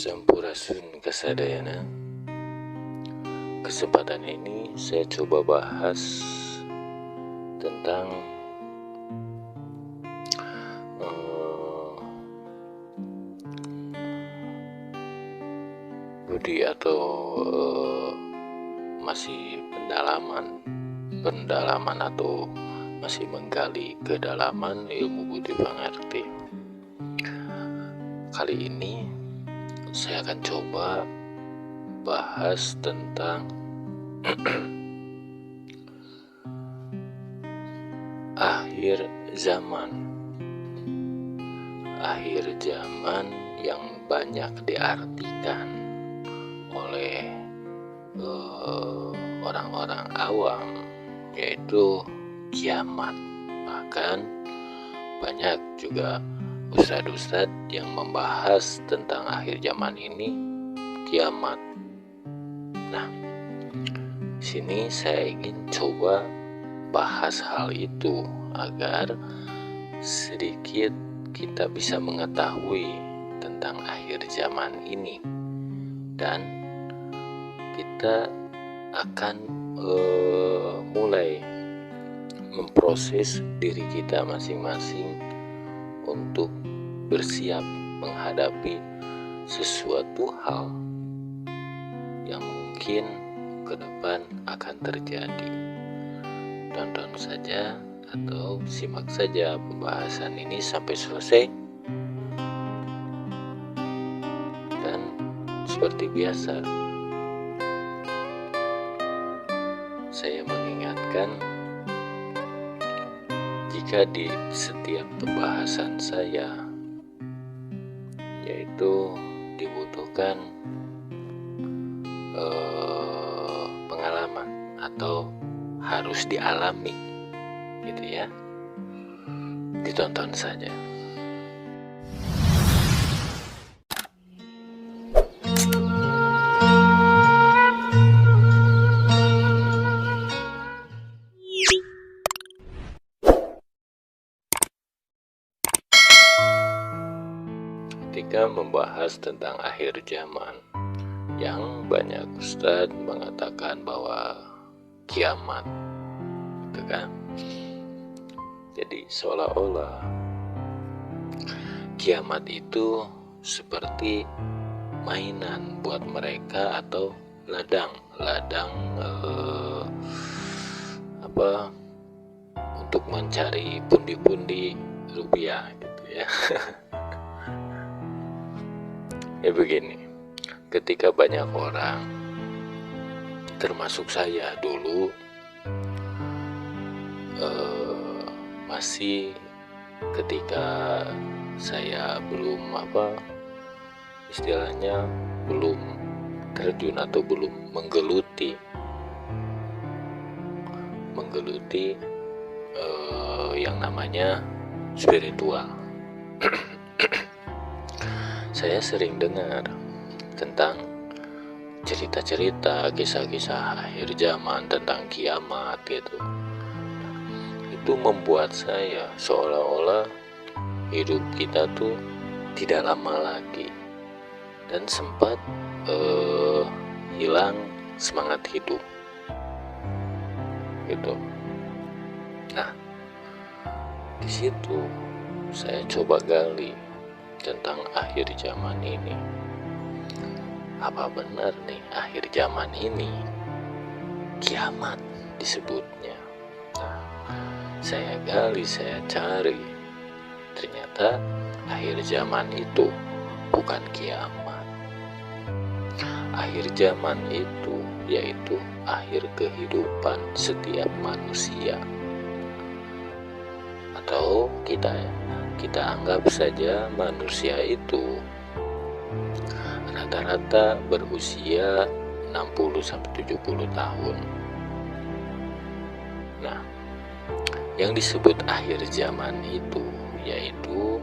Sampurasun Kasadayana. Kesempatan ini saya coba bahas tentang budi atau masih pendalaman atau masih menggali kedalaman ilmu budi pengerti. Kali ini saya akan coba bahas tentang akhir zaman. Akhir zaman yang banyak diartikan oleh orang-orang awam, yaitu kiamat. Bahkan banyak juga ustadz-ustadz yang membahas tentang akhir zaman ini, kiamat. Nah, sini saya ingin coba bahas hal itu agar sedikit kita bisa mengetahui tentang akhir zaman ini, dan kita akan mulai memproses diri kita masing-masing untuk bersiap menghadapi sesuatu hal yang mungkin ke depan akan terjadi. Tonton saja atau simak saja pembahasan ini sampai selesai. Dan seperti biasa, saya mengingatkan, jika di setiap pembahasan saya yaitu dibutuhkan pengalaman atau harus dialami, gitu ya, ditonton saja. Ketika membahas tentang akhir zaman, yang banyak ustadz mengatakan bahwa kiamat, gitu kan? Jadi seolah-olah kiamat itu seperti mainan buat mereka atau ladang untuk mencari pundi-pundi rupiah, gitu ya. Ya begini, ketika banyak orang, termasuk saya dulu, masih ketika saya belum belum terjun atau belum menggeluti yang namanya spiritual. Saya sering dengar tentang cerita-cerita, kisah-kisah akhir zaman tentang kiamat gitu. Itu membuat saya seolah-olah hidup kita tuh tidak lama lagi, dan sempat hilang semangat hidup gitu. Nah, di situ saya coba gali tentang akhir zaman ini. Apa benar nih akhir zaman ini kiamat disebutnya? Nah, saya gali, saya cari, ternyata akhir zaman itu bukan kiamat. Akhir zaman itu yaitu akhir kehidupan setiap manusia, atau kita anggap saja manusia itu rata-rata berusia 60-70 tahun. Nah, yang disebut akhir zaman itu yaitu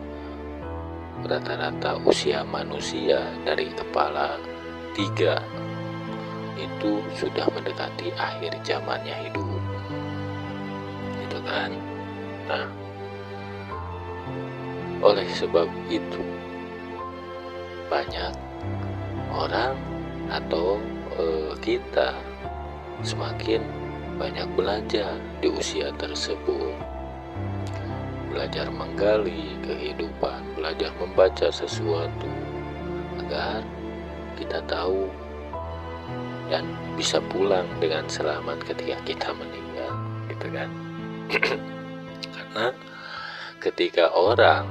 rata-rata usia manusia dari kepala 3 itu sudah mendekati akhir zamannya hidup, gitu kan? Nah, oleh sebab itu banyak orang atau kita semakin banyak belajar di usia tersebut, belajar menggali kehidupan, belajar membaca sesuatu agar kita tahu dan bisa pulang dengan selamat ketika kita meninggal, gitu kan. Karena ketika orang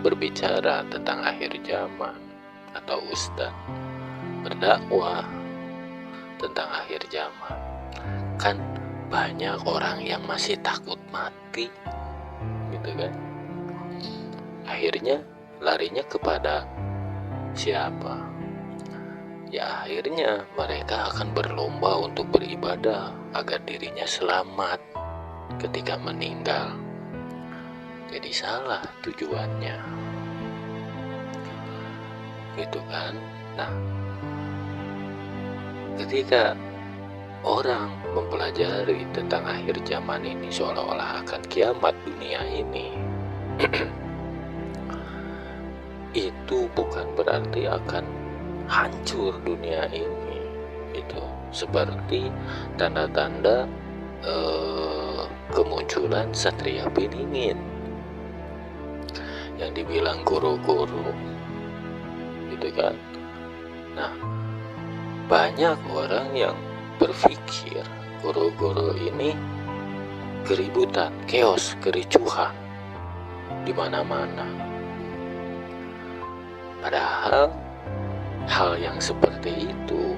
berbicara tentang akhir zaman atau ustadz berdakwah tentang akhir zaman, kan banyak orang yang masih takut mati, gitu kan. Akhirnya larinya kepada siapa? Ya akhirnya mereka akan berlomba untuk beribadah agar dirinya selamat ketika meninggal. Jadi salah tujuannya, gitu kan. Nah, ketika orang mempelajari tentang akhir zaman ini seolah-olah akan kiamat dunia ini, itu bukan berarti akan hancur dunia ini. Itu seperti tanda-tanda kemunculan Satria Piningit yang dibilang goro-goro, gitu kan. Nah, banyak orang yang berpikir goro-goro ini keributan, chaos, kericuhan di mana-mana. Padahal hal yang seperti itu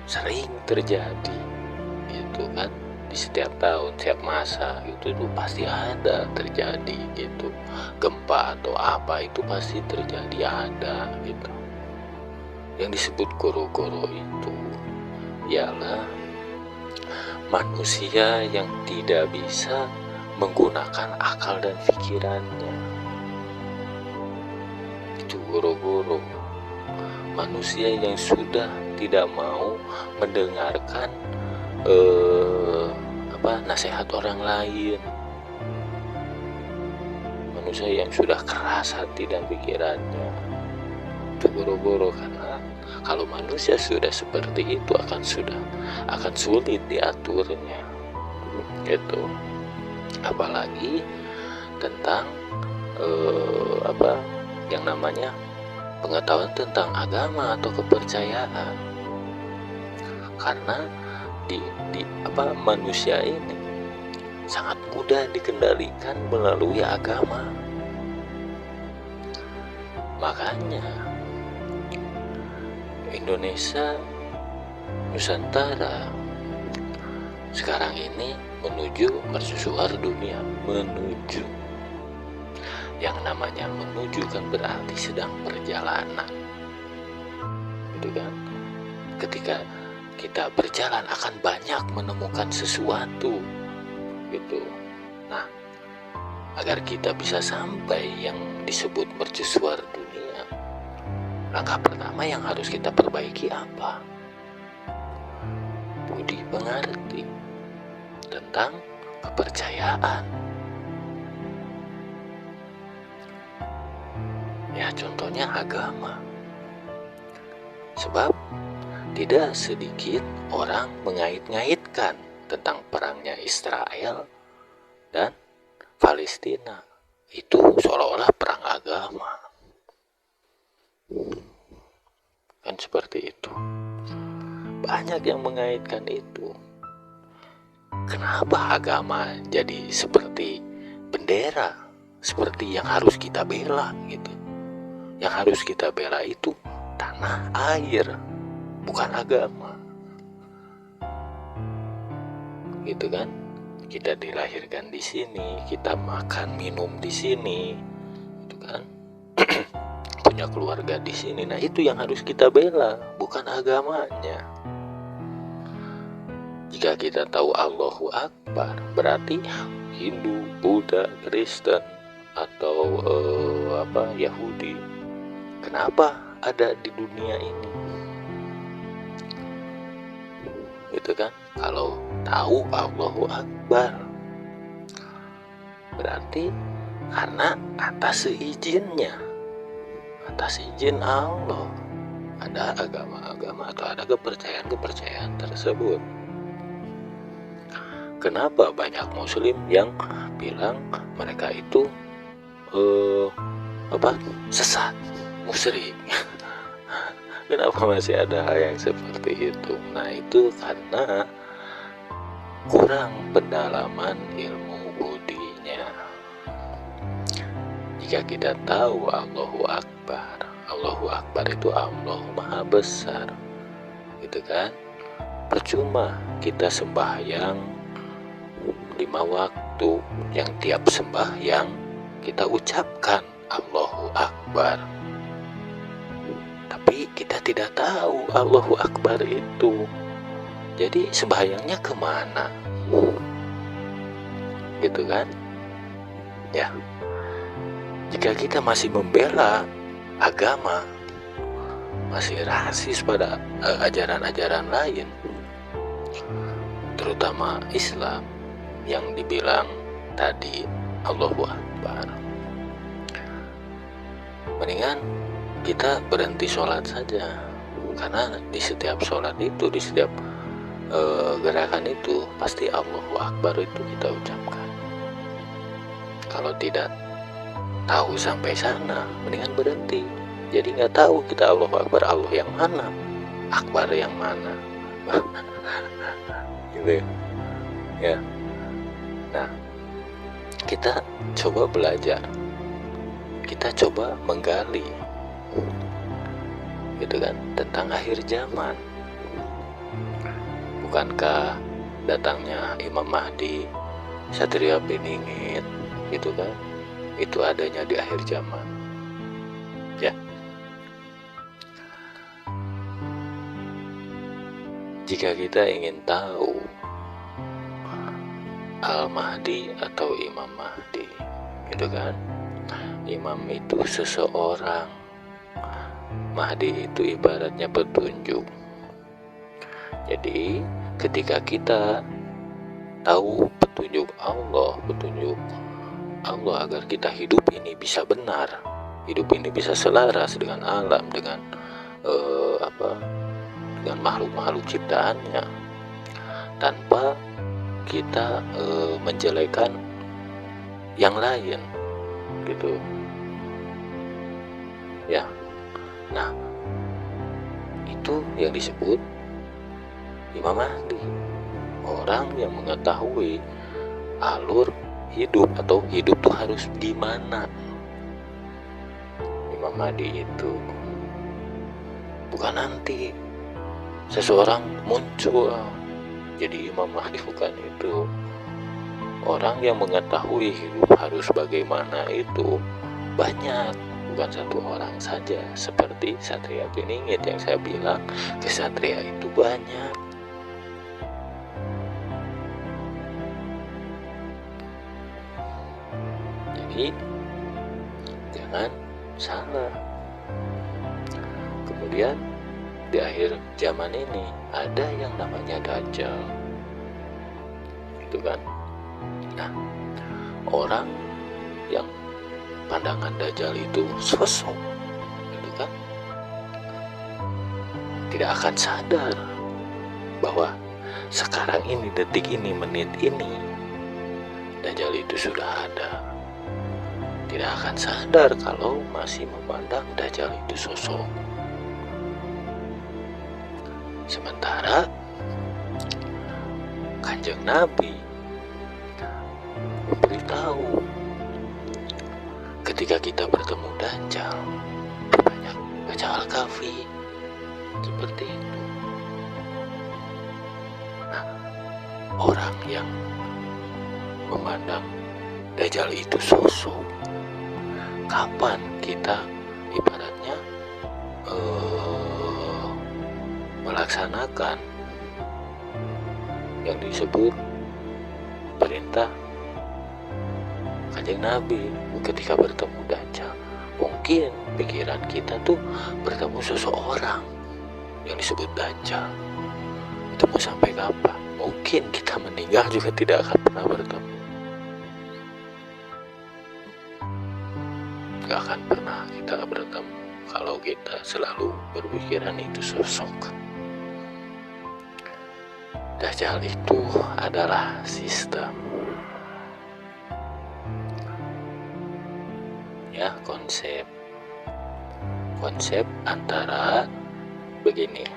sering terjadi, gitu kan. Di setiap tahun, setiap masa itu tuh pasti ada terjadi, gitu. Gempa atau apa itu pasti terjadi, ada, gitu. Yang disebut goro-goro itu ialah manusia yang tidak bisa menggunakan akal dan pikirannya. Itu goro-goro. Manusia yang sudah tidak mau mendengarkan nasihat orang lain. Manusia yang sudah keras hati dan pikirannya. Itu goro-goro, karena kalau manusia sudah seperti itu akan sulit diaturnya, gitu. Apalagi tentang yang namanya pengetahuan tentang agama atau kepercayaan. Karena manusia ini sangat mudah dikendalikan melalui agama. Makanya Indonesia, Nusantara sekarang ini menuju mercusuar dunia. Menuju, yang namanya menuju kan berarti sedang perjalanan, gitu kan. Ketika kita berjalan akan banyak menemukan sesuatu, gitu. Nah, agar kita bisa sampai yang disebut mercusuar dunia, langkah pertama yang harus kita perbaiki apa? Budi pengerti tentang kepercayaan. Ya, contohnya agama. Sebab tidak sedikit orang mengait-ngaitkan tentang perangnya Israel dan Palestina. Itu seolah-olah perang agama. Kan seperti itu. Banyak yang mengaitkan itu. Kenapa agama jadi seperti bendera, seperti yang harus kita bela, gitu. Yang harus kita bela itu tanah air, bukan agama, gitu kan. Kita dilahirkan di sini, kita makan minum di sini, gitu kan. Punya keluarga di sini. Nah, itu yang harus kita bela, bukan agamanya. Jika kita tahu Allahu Akbar, berarti Hindu, Buddha, Kristen atau Yahudi, kenapa ada di dunia ini? Gitu kan? Kalau tahu Allahu Akbar, berarti karena atas izin Allah. ada agama-agama atau ada kepercayaan-kepercayaan tersebut. Kenapa banyak muslim yang bilang mereka itu sesat, musyrik? Kenapa masih ada hal yang seperti itu? Nah, itu karena kurang pendalaman ilmu budinya. Jika kita tahu Allahu Akbar itu Allah Maha Besar, gitu kan? Percuma kita sembahyang 5 waktu, yang tiap sembahyang kita ucapkan Allahu Akbar, tapi kita tidak tahu Allahu Akbar itu. Jadi sembahyangnya kemana? Gitu kan? Ya. Jika kita masih membela agama, masih rasis pada ajaran-ajaran lain, terutama Islam yang dibilang tadi Allahu Akbar, mendingan kita berhenti sholat saja. Karena di setiap sholat itu, di setiap gerakan itu pasti Allahu Akbar itu kita ucapkan. Kalau tidak tahu sampai sana, mendingan berhenti. Jadi nggak tahu kita Allahu Akbar, Allah yang mana, Akbar yang mana. Gitu ya. Nah, kita coba belajar, kita coba menggali, gitu kan, tentang akhir zaman. Bukankah datangnya Imam Mahdi, Satria Beningit, gitu kan, itu adanya di akhir zaman. Ya. Jika kita ingin tahu Al-Mahdi atau Imam Mahdi, gitu kan, imam itu seseorang, Mahdi itu ibaratnya petunjuk. Jadi ketika kita tahu petunjuk Allah agar kita hidup ini bisa benar, hidup ini bisa selaras dengan alam, dengan dengan makhluk-makhluk ciptaannya, tanpa kita menjelekan yang lain, gitu ya. Nah, itu yang disebut Imam Mahdi, orang yang mengetahui alur hidup atau hidup tuh harus gimana. Imam Mahdi itu bukan nanti seseorang muncul jadi Imam Mahdi, bukan itu. Orang yang mengetahui hidup harus bagaimana itu banyak, bukan satu orang saja. Seperti Satria Beningit yang saya bilang, kesatria itu banyak. Jadi jangan salah. Kemudian di akhir zaman ini ada yang namanya Dajjal, gitu kan. Nah, orang yang pandangan Dajjal itu sosok, gitu kan, tidak akan sadar bahwa sekarang ini, detik ini, menit ini Dajjal itu sudah ada. Tidak akan sadar kalau masih memandang Dajjal itu sosok. Sementara Kanjeng Nabi memberitahu, ketika kita bertemu Dajjal, berbanyak baca Al-Kahfi, seperti itu. Nah, orang yang memandang Dajjal itu sosok, kapan kita ibaratnya melaksanakan yang disebut perintah Kanjeng Nabi ketika bertemu Dajjal? Mungkin pikiran kita tuh bertemu seseorang yang disebut Dajjal, itu mau sampai kapan? Mungkin kita meninggal juga tidak akan pernah bertemu, gak akan pernah kita bertemu, kalau kita selalu berpikiran itu sosok. Dajjal itu adalah sistem, ya, konsep antara begini.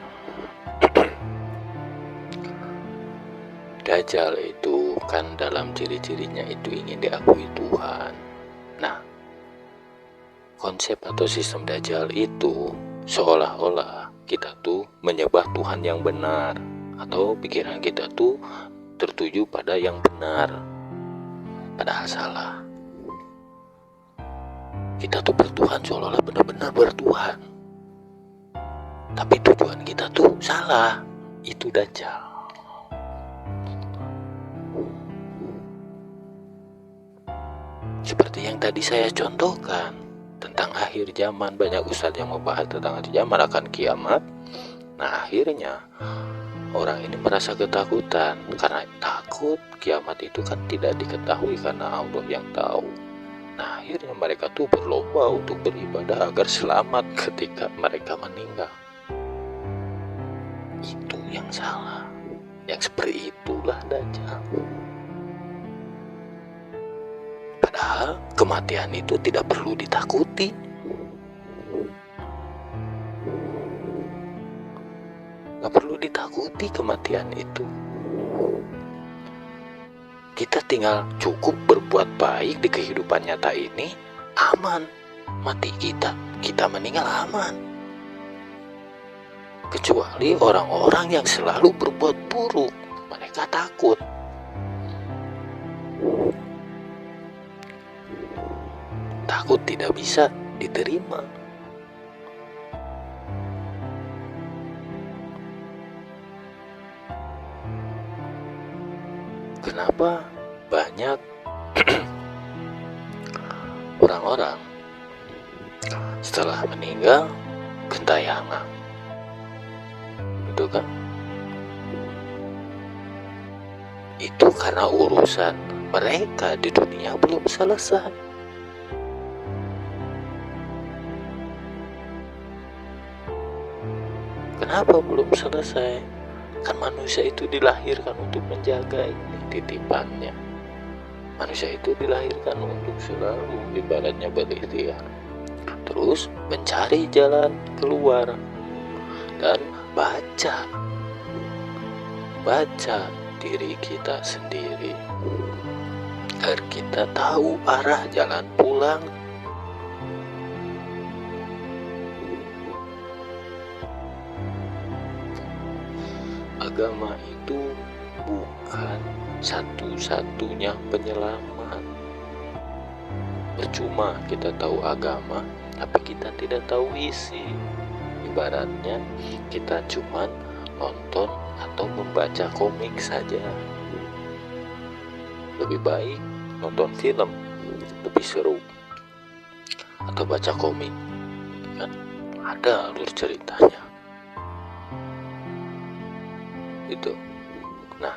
Dajjal itu kan dalam ciri-cirinya itu ingin diakui Tuhan. Nah, konsep atau sistem Dajjal itu seolah-olah kita tuh menyembah Tuhan yang benar, atau pikiran kita tuh tertuju pada yang benar, padahal salah. Kita tuh bertuhan seolah-olah benar-benar bertuhan, tapi tujuan kita tuh salah. Itu Dajjal. Seperti yang tadi saya contohkan tentang akhir zaman, banyak ustadz yang membahas tentang akhir zaman akan kiamat. Nah, akhirnya orang ini merasa ketakutan karena takut kiamat itu kan tidak diketahui karena Allah yang tahu. Nah, akhirnya mereka tuh berlomba untuk beribadah agar selamat ketika mereka meninggal. Itu yang salah. Yang seperti itulah Dajjal. Padahal kematian itu tidak perlu ditakuti. Gak perlu ditakuti kematian itu. Kita tinggal cukup berbuat baik di kehidupan nyata ini, aman. Mati kita meninggal aman. Kecuali orang-orang yang selalu berbuat buruk, mereka takut. Takut tidak bisa diterima. Kenapa banyak orang-orang setelah meninggal gentayangan? Itu kan? Itu karena urusan mereka di dunia belum selesai. Kenapa belum selesai? Kan manusia itu dilahirkan untuk menjaga ini titipannya. Manusia itu dilahirkan untuk selalu ibaratnya berikhtiar, terus mencari jalan keluar dan baca diri kita sendiri agar kita tahu arah jalan pulang. Agama itu bukan satu-satunya penyelamat. Percuma kita tahu agama, tapi kita tidak tahu isi. Ibaratnya kita cuma nonton atau membaca komik saja. Lebih baik nonton film, lebih seru, atau baca komik, kan ada alur ceritanya. Itu. Nah,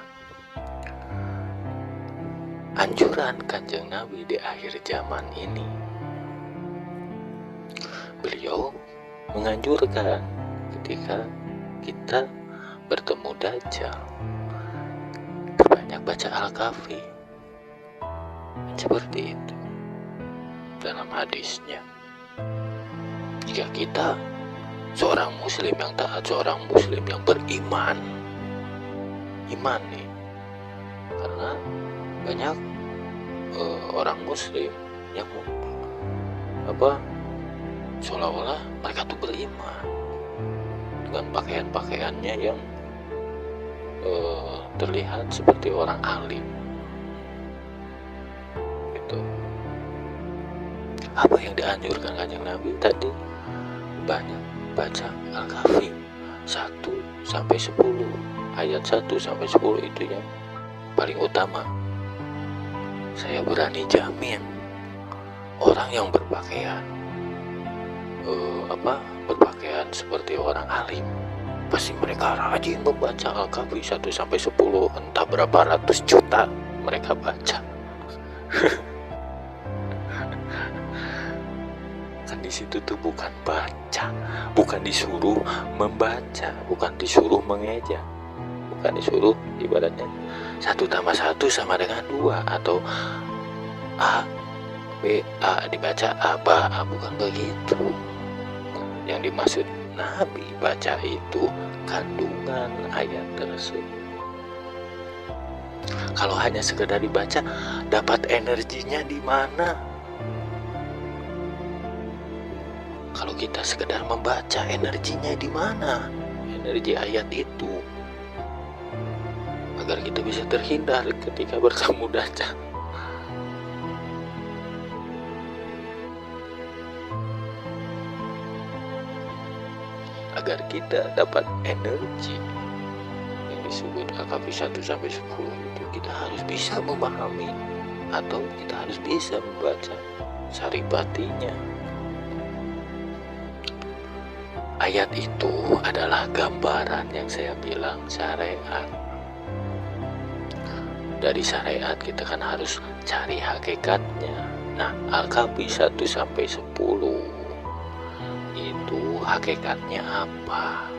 anjuran Kanjeng Nabi di akhir zaman ini, beliau menganjurkan ketika kita bertemu Dajjal, banyak baca Al-Kahfi. Seperti itu dalam hadisnya. Jika kita seorang muslim yang taat, seorang muslim yang beriman, iman nih, karena banyak orang muslim yang seolah-olah mereka tuh beriman dengan pakaian-pakaiannya yang terlihat seperti orang alim gitu. Apa yang dianjurkan Kanjeng Nabi tadi? Banyak baca Al-Kahfi 1-10, ayat 1-10 itu yang paling utama. Saya berani jamin orang yang berpakaian berpakaian seperti orang alim, pasti mereka rajin membaca Al-Kahfi 1-10, entah berapa ratus juta mereka baca. Kan di situ tuh bukan baca, bukan disuruh membaca, bukan disuruh mengeja, bukan disuruh ibaratnya 1+1 sama dengan 2 atau A B A dibaca A ba A, bukan begitu. Yang dimaksud Nabi baca itu kandungan ayat tersebut. Kalau hanya sekedar dibaca, dapat energinya di mana? Kalau kita sekedar membaca, energinya di mana? Energi ayat itu, agar kita bisa terhindar ketika bertemu dajjal. Agar kita dapat energi yang disebut AKP 1-10 itu, kita harus bisa memahami atau kita harus bisa membaca saripatinya. Ayat itu adalah gambaran yang saya bilang syariat. Dari syariat kita kan harus cari hakikatnya. Nah, Al-Kahfi 1-10 itu hakikatnya apa?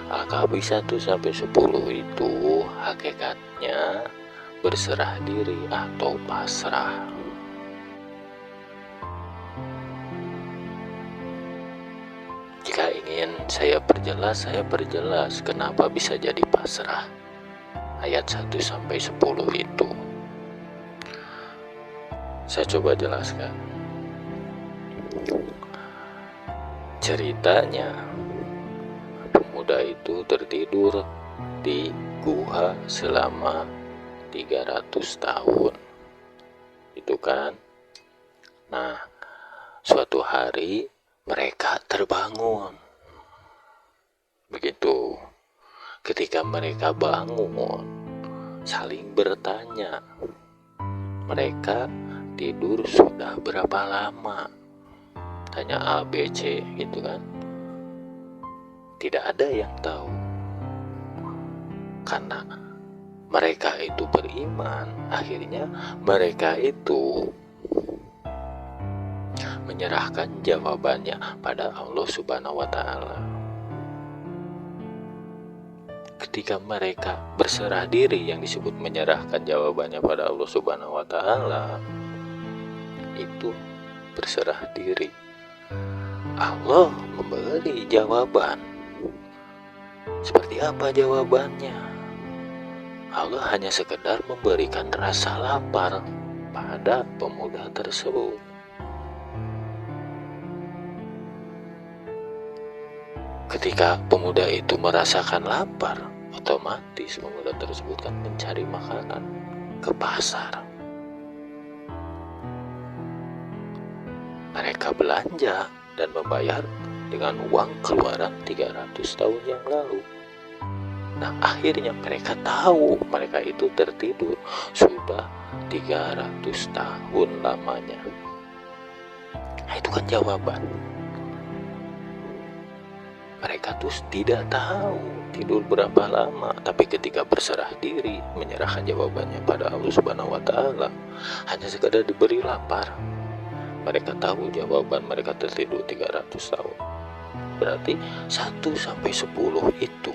Al-Kahfi 1-10 itu hakikatnya berserah diri atau pasrah. Jika ingin saya perjelas kenapa bisa jadi pasrah. Ayat 1-10 itu saya coba jelaskan. Ceritanya, pemuda itu tertidur di gua selama 300 tahun. Itu kan. Nah, suatu hari mereka terbangun. Begitu. Ketika mereka bangun, saling bertanya. Mereka tidur sudah berapa lama? Tanya A, B, C gitu kan. Tidak ada yang tahu. Karena mereka itu beriman, akhirnya mereka itu menyerahkan jawabannya pada Allah Subhanahu wa Ta'ala. Ketika mereka berserah diri, yang disebut menyerahkan jawabannya pada Allah Subhanahu wa Ta'ala, itu berserah diri. Allah memberi jawaban. Seperti apa jawabannya? Allah hanya sekedar memberikan rasa lapar pada pemuda tersebut. Ketika pemuda itu merasakan lapar, otomatis pemuda tersebut kan mencari makanan ke pasar. Mereka belanja dan membayar dengan uang keluaran 300 tahun yang lalu. Nah, akhirnya mereka tahu mereka itu tertidur sudah 300 tahun lamanya. Nah, itu kan jawaban. Mereka tuh tidak tahu tidur berapa lama, tapi ketika berserah diri, menyerahkan jawabannya pada Allah Subhanahu wa Ta'ala, hanya sekadar diberi lapar, mereka tahu jawaban mereka tertidur 300 tahun. Berarti 1-10 itu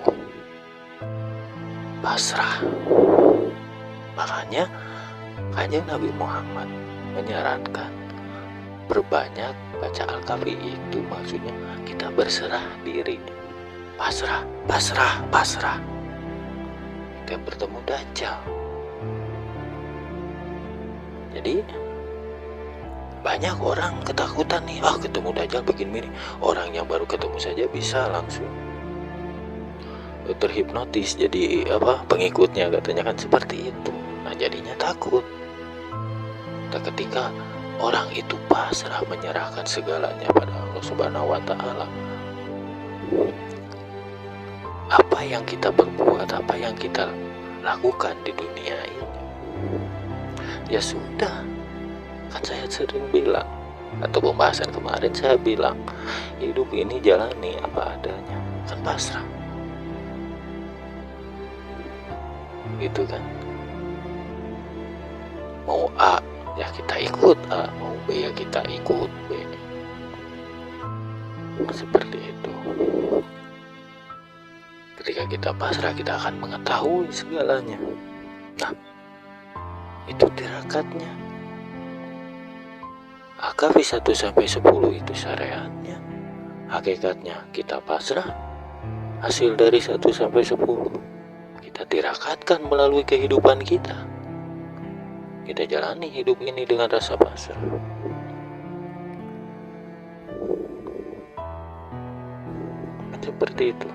pasrah. Makanya Kanjeng Nabi Muhammad menyarankan berbanyak baca Al-Kahfi, itu maksudnya kita berserah diri, pasrah. Kita bertemu dajjal. Jadi banyak orang ketakutan nih, ketemu dajjal begini. Orang yang baru ketemu saja bisa langsung terhipnotis jadi pengikutnya, katanya kan seperti itu. Nah, jadinya takut. Nah, ketika orang itu pasrah menyerahkan segalanya pada Allah Subhanahu wa Ta'ala, apa yang kita berbuat, apa yang kita lakukan di dunia ini, ya sudah. Kan saya sering bilang, atau pembahasan kemarin saya bilang, hidup ini jalani apa adanya, kan pasrah. Gitu kan. Mau A ya kita ikut A, mau B ya kita ikut B. Seperti itu. Ketika kita pasrah, kita akan mengetahui segalanya. Nah, itu tirakatnya. AKW 1-10 itu syariatnya. Hakikatnya kita pasrah. Hasil dari 1-10 kita tirakatkan melalui kehidupan kita. Kita jalani hidup ini dengan rasa pasrah. Seperti itu.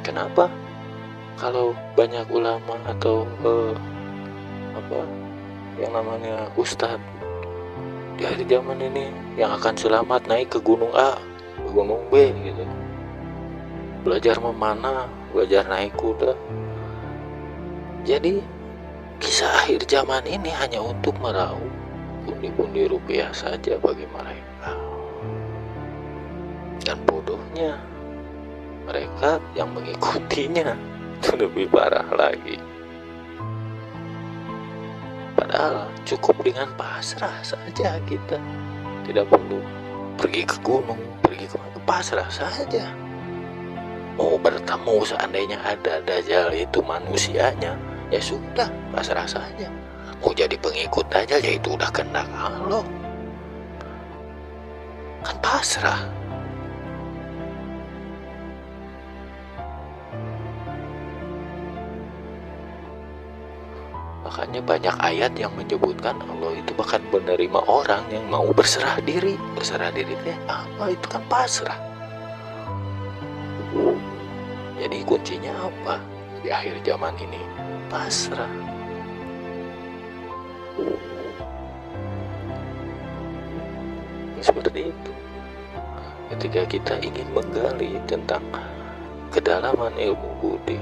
Kenapa kalau banyak ulama atau yang namanya ustadz di akhir zaman ini yang akan selamat naik ke gunung A, ke gunung B gitu, belajar memanah, belajar naik kuda. Jadi kisah akhir zaman ini hanya untuk meraup pundi-pundi rupiah saja bagi mereka. Dan bodohnya mereka yang mengikutinya itu lebih parah lagi. Padahal cukup dengan pasrah saja kita. Tidak perlu pergi ke gunung, pergi ke pasrah saja. Mau bertemu seandainya ada Dajjal itu manusianya, ya sudah pasrah saja. Mau jadi pengikut Dajjal ya itu udah kehendak Allah. Kan pasrah. Makanya banyak ayat yang menyebutkan Allah itu bahkan menerima orang yang mau berserah diri. Berserah diri itu apa? Itu kan pasrah. Jadi kuncinya apa di akhir zaman ini? Pasrah. Seperti itu. Ketika kita ingin menggali tentang kedalaman ilmu budi,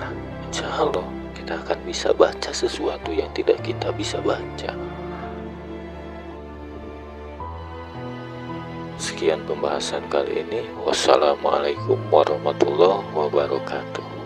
nah, insya Allah kita akan bisa baca sesuatu yang tidak kita bisa baca. Sekian pembahasan kali ini. Wassalamualaikum warahmatullahi wabarakatuh.